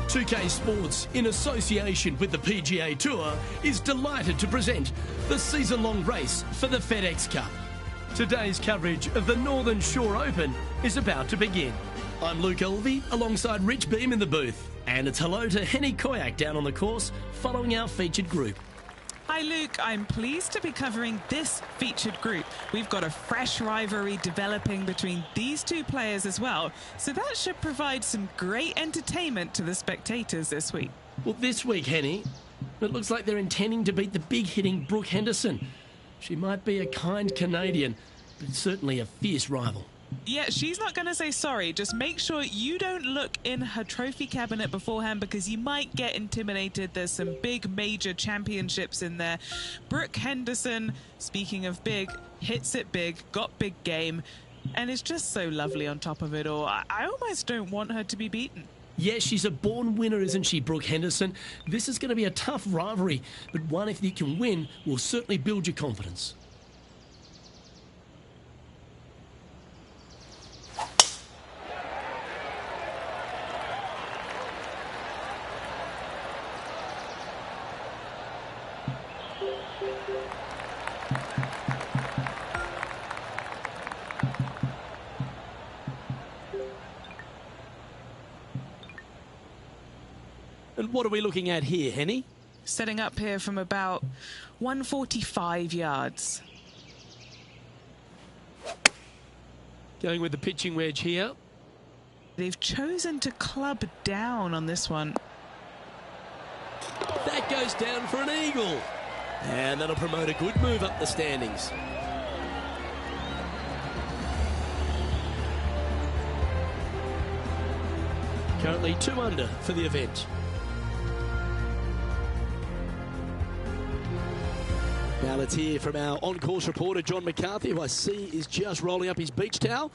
2K Sports, in association with the PGA Tour, is delighted to present the season-long race for the FedEx Cup. Today's coverage of the Northern Shore Open is about to begin. I'm Luke Elvey, alongside Rich Beam in the booth. And it's hello to Henny Koyak down on the course, following our featured group. Hi Luke, I'm pleased to be covering this featured group. We've got a fresh rivalry developing between these two players as well, so that should provide some great entertainment to the spectators this week. Well, this week, Henny, it looks like they're intending to beat the big-hitting Brooke Henderson. She might be a kind Canadian, but certainly a fierce rival. Yeah, she's not going to say sorry. Just make sure you don't look in her trophy cabinet beforehand, because you might get intimidated. There's some big major championships in there. Brooke Henderson, speaking of big, hits it big, got big game, and is just so lovely on top of it all. I almost don't want her to be beaten. Yeah, she's a born winner, isn't she, Brooke Henderson? This is going to be a tough rivalry, but one if you can win will certainly build your confidence. And what are we looking at here, Henny? Setting up here from about 145 yards. Going with the pitching wedge here. They've chosen to club down on this one. That goes down for an eagle. And that'll promote a good move up the standings. Currently 2 under for the event. Now let's hear from our on-course reporter, John McCarthy, who I see is just rolling up his beach towel.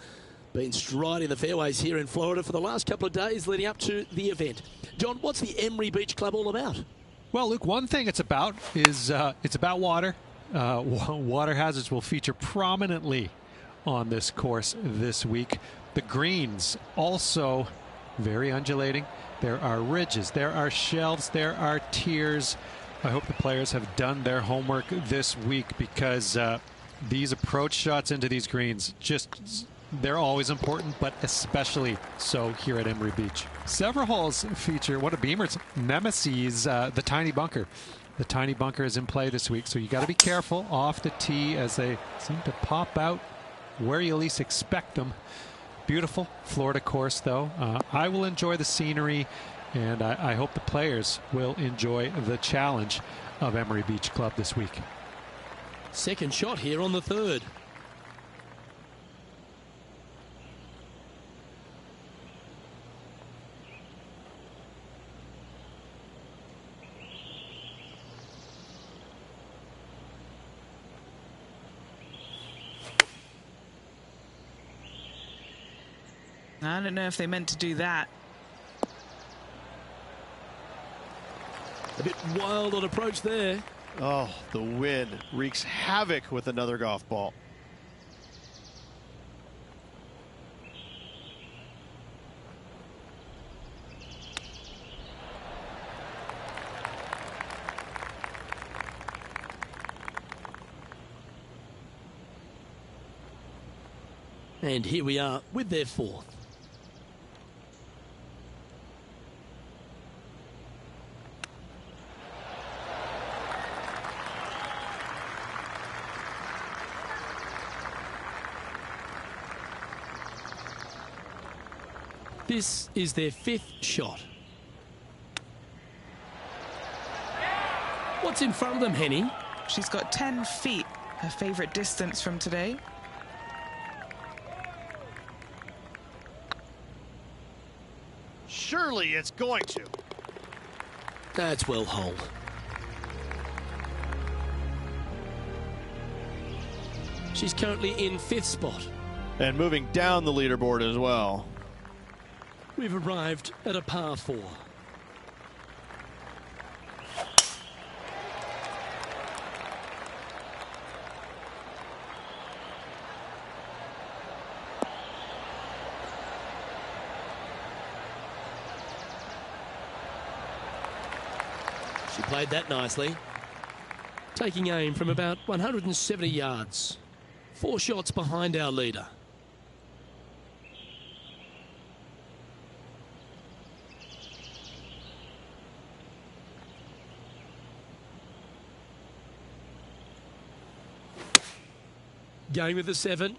Been striding the fairways here in Florida for the last couple of days leading up to the event. John, what's the Emery Beach Club all about? Well, Luke, one thing it's about is it's about water. Water hazards will feature prominently on this course this week. The greens also very undulating. There are ridges, there are shelves, there are tiers. I hope the players have done their homework this week, because these approach shots into these greens, they're always important, but especially so here at Emery Beach. Several holes feature one of Beamer's nemesis, the tiny bunker. The tiny bunker is in play this week, so you got to be careful off the tee as they seem to pop out where you least expect them. Beautiful Florida course, though. I will enjoy the scenery, and I hope the players will enjoy the challenge of Emery Beach Club this week. Second shot here on the third. I don't know if they meant to do that. A bit wild on approach there. Oh, the wind wreaks havoc with another golf ball. And here we are with their fourth. This is their fifth shot. What's in front of them, Henny? She's got 10 feet, her favorite distance from today. Surely it's going to. That's well holed. She's currently in fifth spot. And moving down the leaderboard as well. We've arrived at a par 4. She played that nicely. Taking aim from about 170 yards. 4 shots behind our leader. Going with the 7.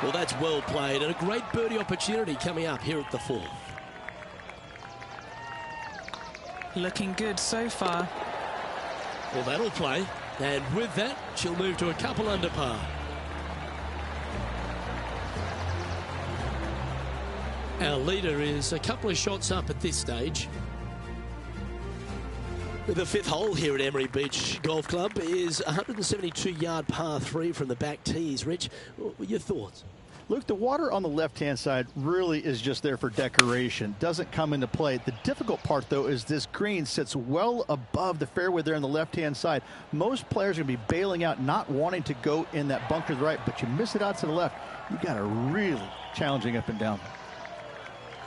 Well, that's well played and a great birdie opportunity coming up here at the 4th. Looking good so far. Well, that'll play. And with that, she'll move to a couple under par. Our leader is a couple of shots up at this stage. The 5th hole here at Emery Beach Golf Club is 172-yard par 3 from the back tees. Rich, your thoughts? Look, the water on the left-hand side really is just there for decoration. Doesn't come into play. The difficult part, though, is this green sits well above the fairway there on the left-hand side. Most players are going to be bailing out, not wanting to go in that bunker to the right, but you miss it out to the left. You got a really challenging up and down.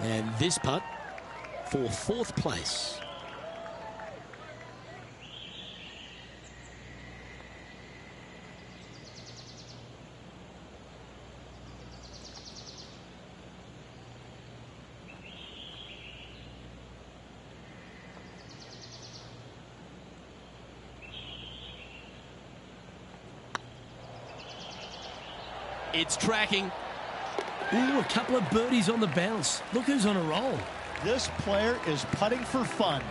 And this putt for 4th place. It's tracking. Ooh, a couple of birdies on the bounce. Look who's on a roll. This player is putting for fun.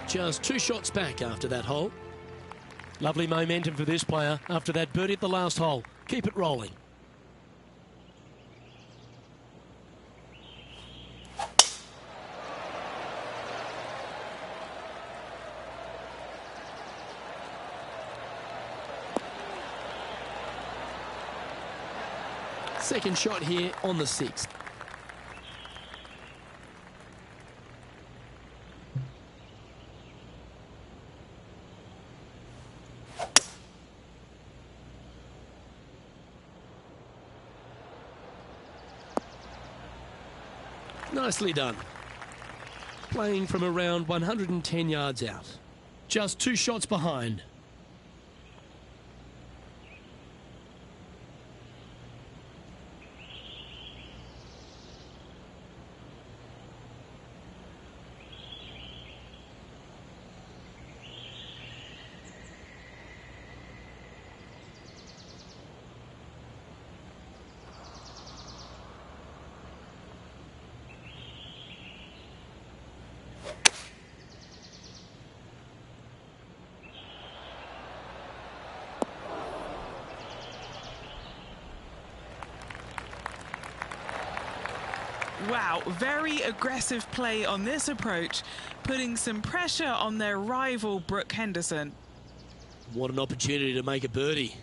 Just 2 shots back after that hole. Lovely momentum for this player after that birdie at the last hole. Keep it rolling. Second shot here on the 6th. Nicely done. Playing from around 110 yards out. Just 2 shots behind. Wow, very aggressive play on this approach, putting some pressure on their rival Brooke Henderson. What an opportunity to make a birdie.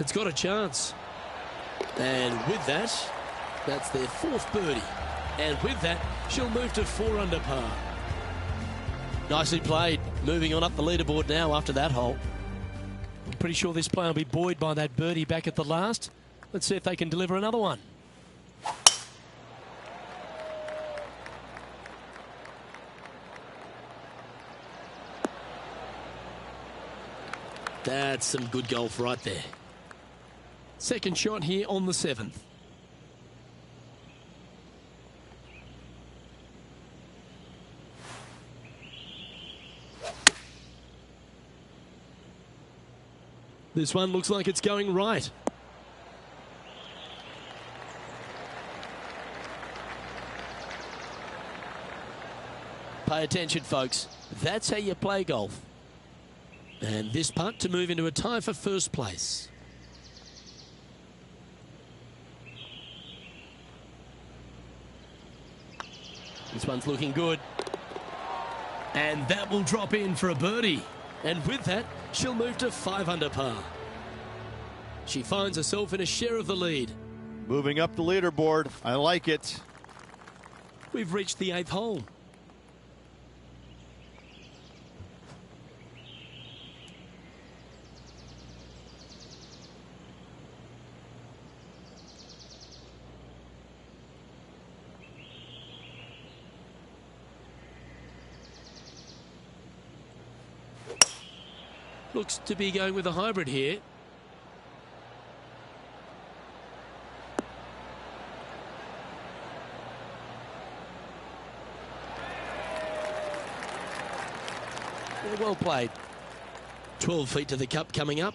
It's got a chance. And with that, that's their 4th birdie. And with that, she'll move to 4 under par. Nicely played. Moving on up the leaderboard now after that hole. I'm pretty sure this player will be buoyed by that birdie back at the last. Let's see if they can deliver another one. That's some good golf right there. Second shot here on the 7th. This one looks like it's going right. Pay attention, folks. That's how you play golf. And this putt to move into a tie for 1st place. This one's looking good. And that will drop in for a birdie. And with that, she'll move to 5 under par. She finds herself in a share of the lead. Moving up the leaderboard. I like it. We've reached the 8th hole. Looks to be going with a hybrid here. Well played. 12 feet to the cup coming up.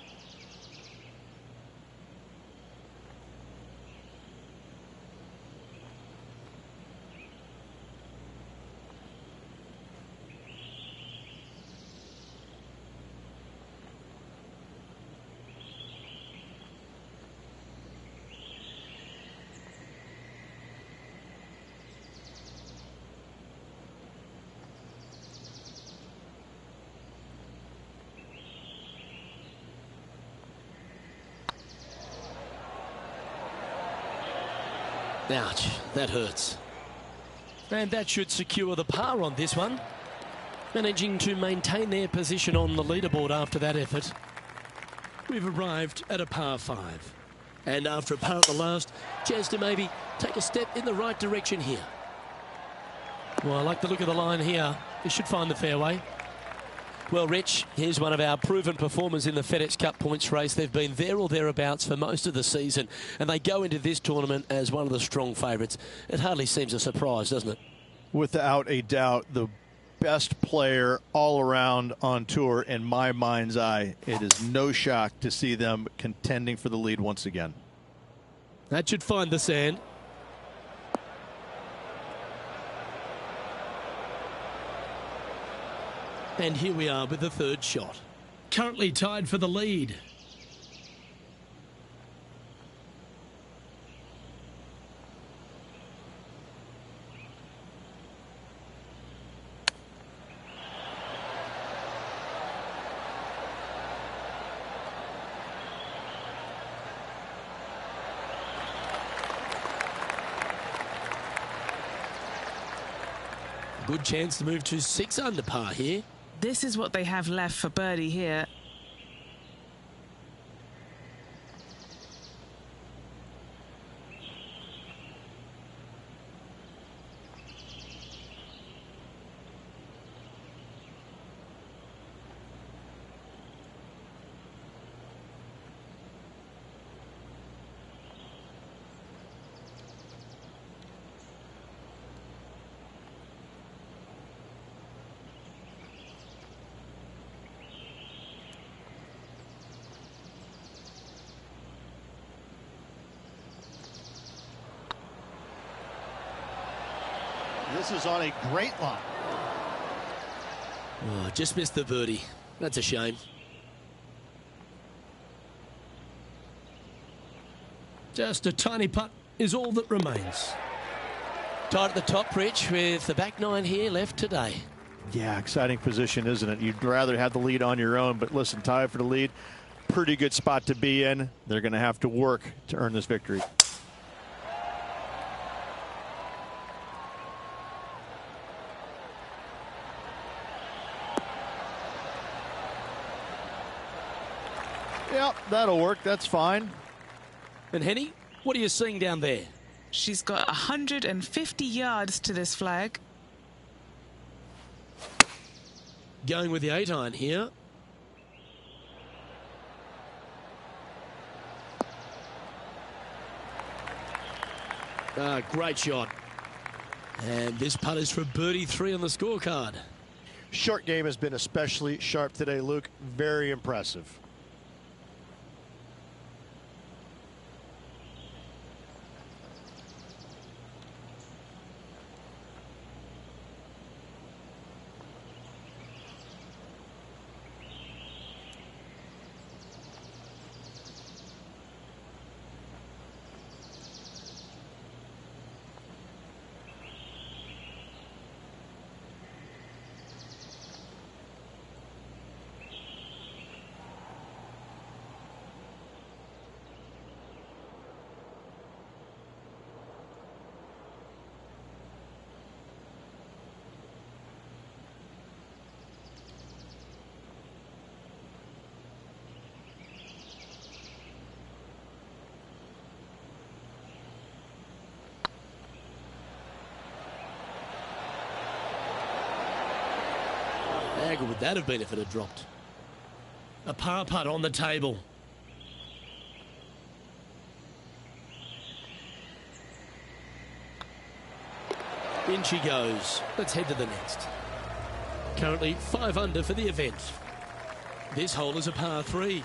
Ouch, that hurts. And that should secure the par on this one. Managing to maintain their position on the leaderboard after that effort. We've arrived at a par 5. And after a par at the last, chance to maybe take a step in the right direction here. Well, I like the look of the line here. This should find the fairway. Well, Rich, here's one of our proven performers in the FedEx Cup points race. They've been there or thereabouts for most of the season, and they go into this tournament as one of the strong favourites. It hardly seems a surprise, doesn't it? Without a doubt, the best player all around on tour in my mind's eye. It is no shock to see them contending for the lead once again. That should find the sand. And here we are with the third shot. Currently tied for the lead. Good chance to move to 6 under par here. This is what they have left for birdie here. This is on a great line. Oh, just missed the birdie. That's a shame. Just a tiny putt is all that remains. Tied at the top, Rich, with the back 9 here left today. Yeah, exciting position, isn't it? You'd rather have the lead on your own, but listen, tied for the lead. Pretty good spot to be in. They're going to have to work to earn this victory. Yep, that'll work. That's fine. And Henny, what are you seeing down there? She's got 150 yards to this flag. Going with the 8-iron here. Great shot. And this putt is for birdie 3 on the scorecard. Short game has been especially sharp today, Luke. Very impressive. How good would that have been if it had dropped? A par putt on the table. In she goes. Let's head to the next. Currently 5 under for the event. This hole is a par 3.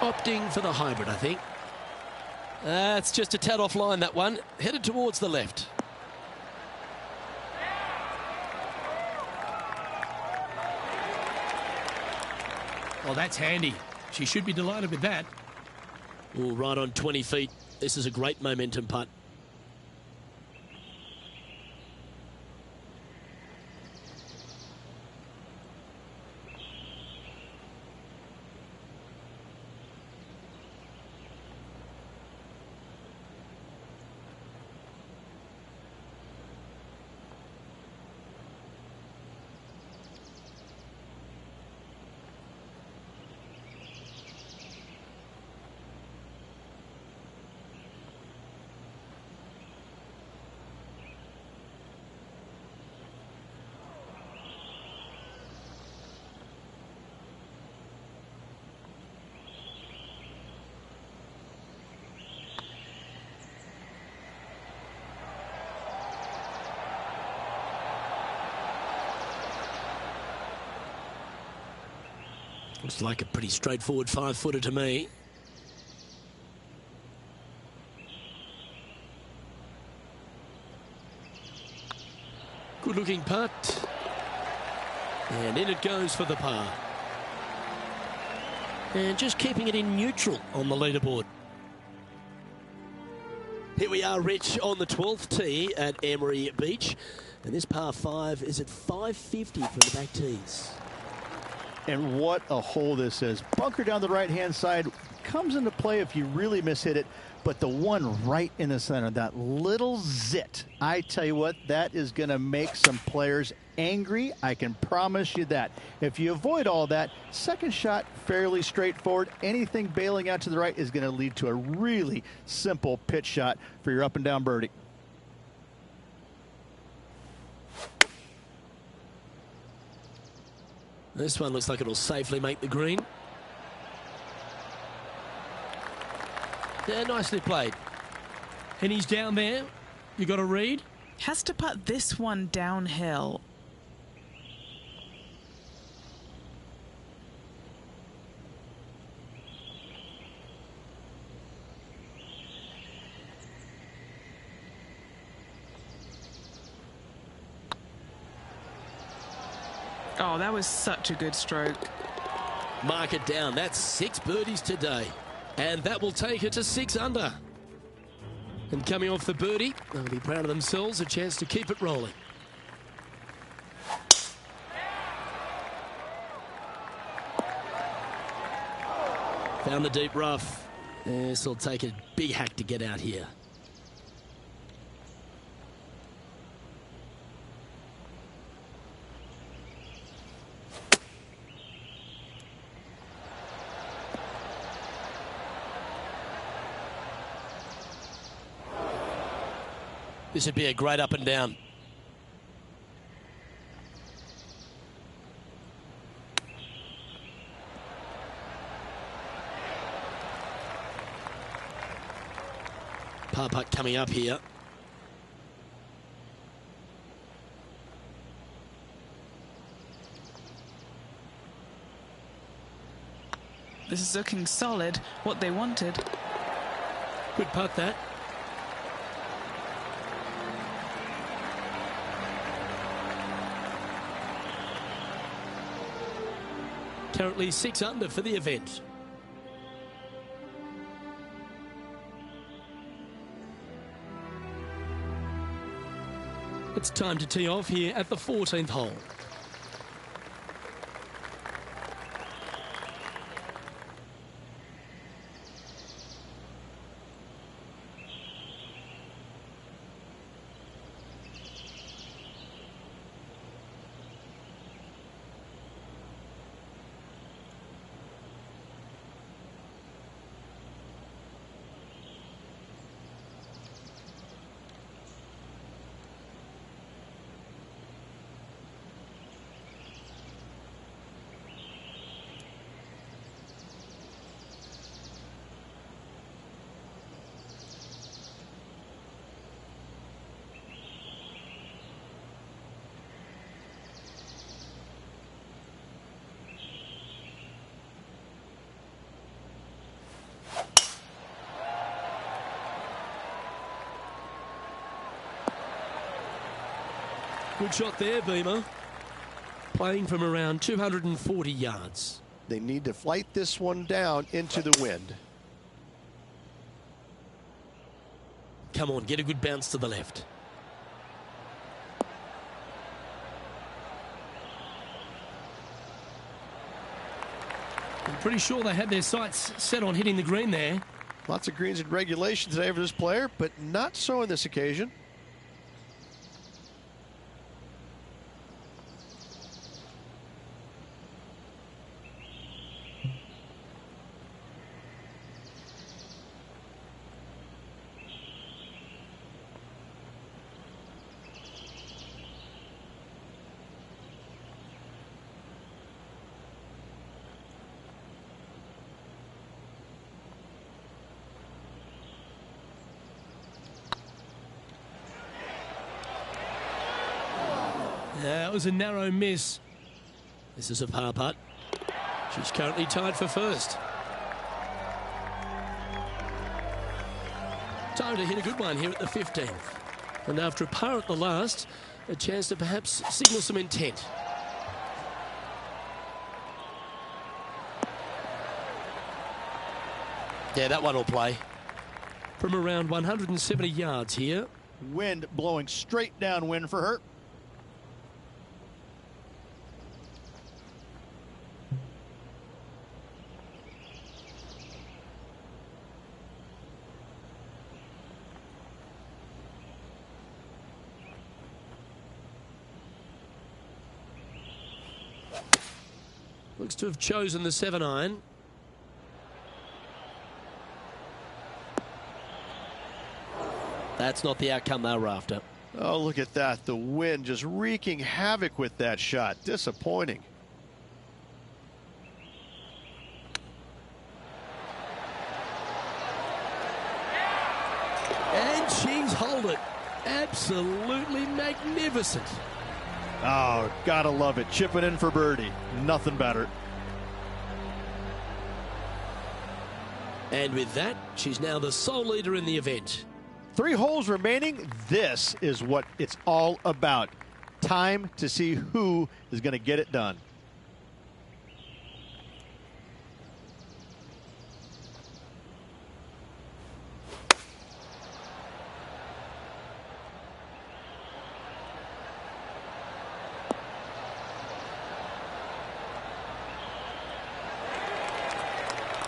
Opting for the hybrid, I think. That's just a tad offline, that one. Headed towards the left. Oh, that's handy. She should be delighted with that. Oh, right on 20 feet. This is a great momentum putt. Looks like a pretty straightforward 5-footer to me. Good looking putt. And in it goes for the par. And just keeping it in neutral on the leaderboard. Here we are, Rich, on the 12th tee at Emery Beach. And this par 5 is at 550 from the back tees. And what a hole this is. Bunker down the right-hand side comes into play if you really mishit it, but the one right in the center, that little zit, I tell you what, that is going to make some players angry. I can promise you that. If you avoid all that, second shot, fairly straightforward. Anything bailing out to the right is going to lead to a really simple pitch shot for your up and down birdie. This one looks like it'll safely make the green. Yeah, nicely played. And he's down there. You got a read? Has to putt this one downhill. Oh, that was such a good stroke. Mark it down. That's 6 birdies today. And that will take her to 6 under. And coming off the birdie, they'll be proud of themselves. A chance to keep it rolling. Found the deep rough. This will take a big hack to get out here. This would be a great up and down. Par putt coming up here. This is looking solid, what they wanted. Good putt, that. Currently 6 under for the event. It's time to tee off here at the 14th hole. Good shot there, Beamer. Playing from around 240 yards. They need to flight this one down into the wind. Come on, get a good bounce to the left. I'm pretty sure they had their sights set on hitting the green there. Lots of greens in regulation today for this player, but not so on this occasion. That was a narrow miss. This is a par putt. She's currently tied for first. Time to hit a good one here at the 15th. And after a par at the last, a chance to perhaps signal some intent. Yeah, that one will play. From around 170 yards here. Wind blowing straight downwind for her. Looks to have chosen the 7-iron. That's not the outcome they were after. Oh, look at that. The wind just wreaking havoc with that shot. Disappointing. And she's holed it. Absolutely magnificent. Oh, gotta love it. Chipping in for birdie. Nothing better. And with that, she's now the sole leader in the event. 3 holes remaining. This is what it's all about. Time to see who is going to get it done.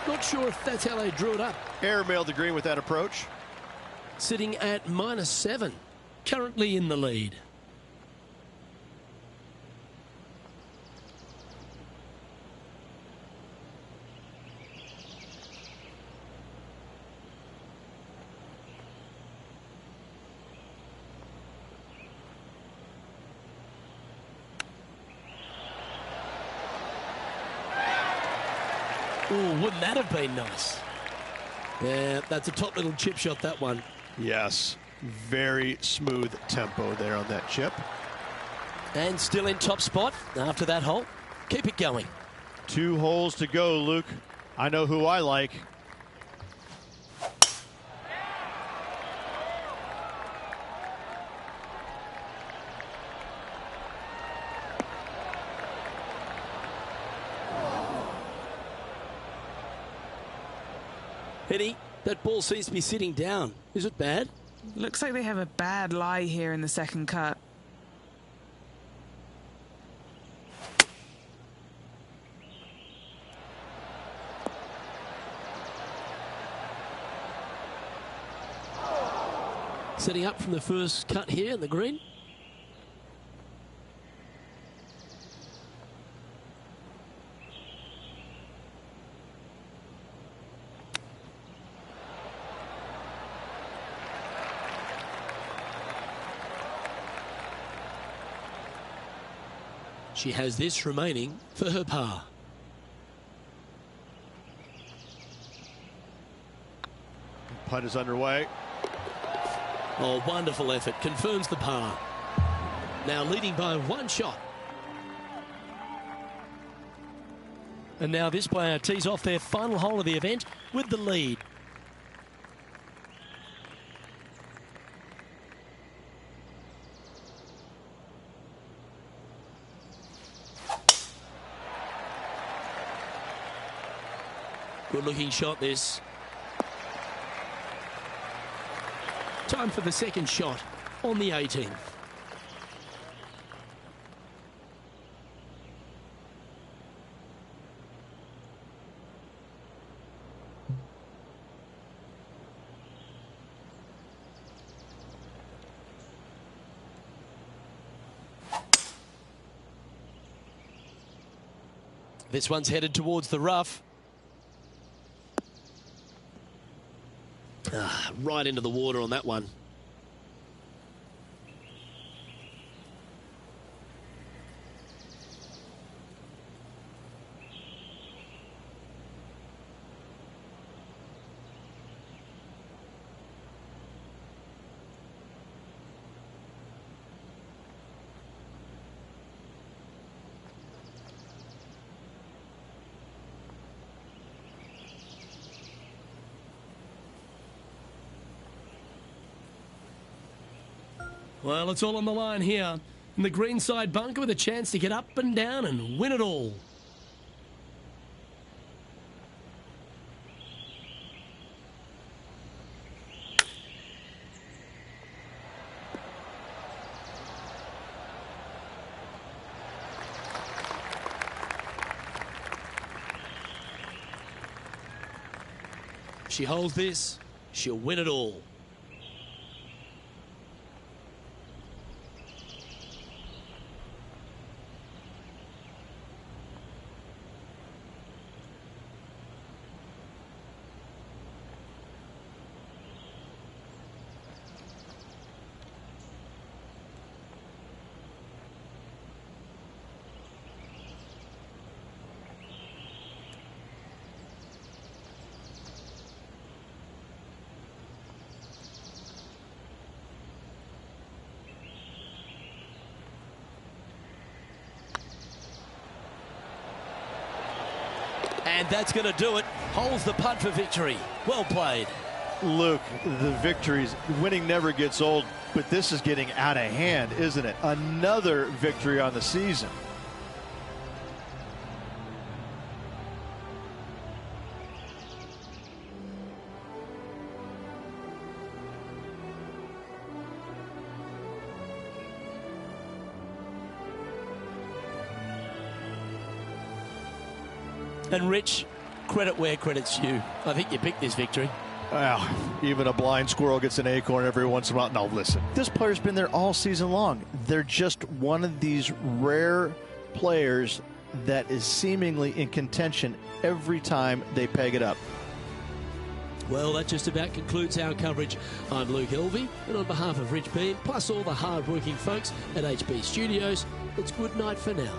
Not sure if that's how they drew it up. Airmailed the green with that approach. Sitting at -7. Currently in the lead. Oh, wouldn't that have been nice? Yeah, that's a top little chip shot, that one. Yes, very smooth tempo there on that chip. And still in top spot after that hole. Keep it going. 2 holes to go, Luke. I know who I like. Penny, that ball seems to be sitting down. Is it bad? Looks like they have a bad lie here in the second cut. Setting up from the first cut here in the green. She has this remaining for her par. Putt is underway. Oh, wonderful effort. Confirms the par. Now leading by 1 shot. And now this player tees off their final hole of the event with the lead. Good looking shot this. Time for the second shot on the 18th. This one's headed towards the rough. Right into the water on that one. Well, it's all on the line here. In the greenside bunker with a chance to get up and down and win it all. If she holds this, she'll win it all. And that's going to do it. Holds the putt for victory. Well played. Luke, the victories, winning never gets old, but this is getting out of hand, isn't it? Another victory on the season. And Rich, credit where credit's due. I think you picked this victory. Well, even a blind squirrel gets an acorn every once in a while. No, listen. This player's been there all season long. They're just one of these rare players that is seemingly in contention every time they peg it up. Well, that just about concludes our coverage. I'm Luke Elvey, and on behalf of Rich Bean, plus all the hard-working folks at HB Studios, it's good night for now.